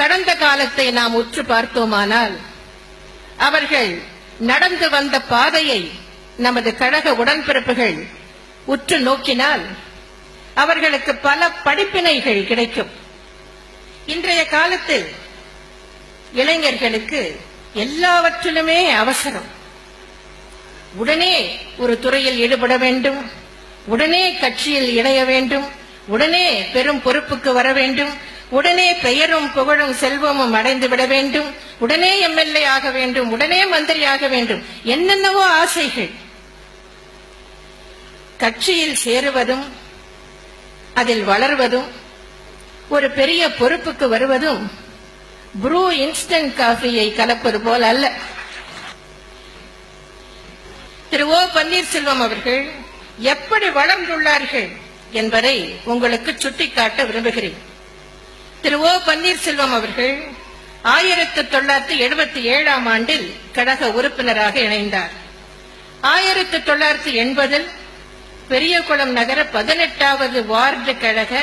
கடந்த காலத்தை நாம் உற்று பார்த்தோமானால் அவர்கள் நடந்து வந்த பாதையை நமது கழக உடன்பிறப்புகள் உற்று நோக்கினால் அவர்களுக்கு பல படிப்பினைகள் கிடைக்கும். இன்றைய காலத்தில் இளைஞர்களுக்கு எல்லாவற்றிலுமே அவசரம். உடனே ஒரு துறையில் ஈடுபட வேண்டும், உடனே கட்சியில் இணைய வேண்டும், உடனே பெரும் பொறுப்புக்கு வர வேண்டும், உடனே பெயரும் புகழும் செல்வமும் அடைந்து விட வேண்டும், உடனே எம்எல்ஏ ஆக வேண்டும், உடனே மந்திரியாக வேண்டும், என்னென்னவோ ஆசைகள். கட்சியில் சேருவதும் அதில் வளர்வதும் ஒரு பெரிய பொறுப்புக்கு வருவதும் ப்ரூ இன்ஸ்டன்ட் காஃபியை கலப்பது போல் அல்ல. திரு ஓ பன்னீர்செல்வம் அவர்கள் எப்படி வளர்ந்துள்ளார்கள் என்பதை உங்களுக்கு சுட்டிக்காட்ட விரும்புகிறேன். திரு ஓ பன்னீர்செல்வம் அவர்கள் 1977ஆம் ஆண்டில் கழக உறுப்பினராக இணைந்தார். 1980இல் பெரியகுளம் நகர 18வது வார்டு கழக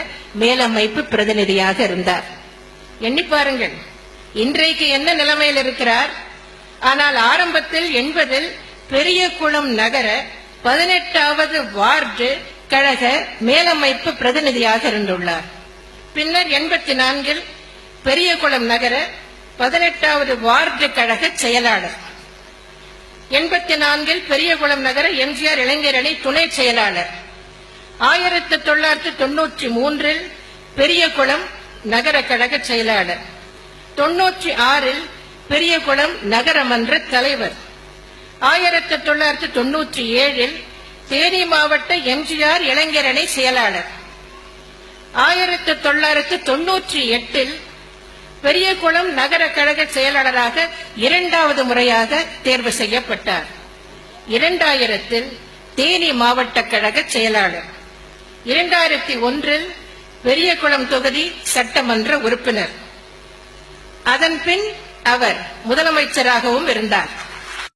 மேலமைப்பு பிரதிநிதியாக இருந்தார். எண்ணி பாருங்கள், இன்றைக்கு என்ன நிலைமையில் இருக்கிறார். ஆனால் ஆரம்பத்தில் 80இல் பெரியகுளம் நகர 18வது வார்டு கழக மேலமைப்பு பிரதிநிதியாக இருந்துள்ளார். பின்னர் 84இல் பெரியகுளம் நகர 18வது வார்டு கழக செயலாளர், 84இல் பெரியகுளம் நகர எம்ஜிஆர் இளைஞர் அணி துணை செயலாளர், 1993இல் பெரியகுளம் நகர கழக செயலாளர், 96இல் பெரியகுளம் நகரமன்ற தலைவர், 1997இல் தேனி மாவட்ட எம்ஜிஆர் இளைஞர் அணி செயலாளர், 1998இல் பெரியகுளம் நகர கழக செயலாளராக 2வது முறையாக தேர்வு செய்யப்பட்டார். 2000இல் தேனி மாவட்ட கழக செயலாளர், 2001இல் பெரியகுளம் தொகுதி சட்டமன்ற உறுப்பினர். அதன் பின் அவர் முதலமைச்சராகவும் இருந்தார்.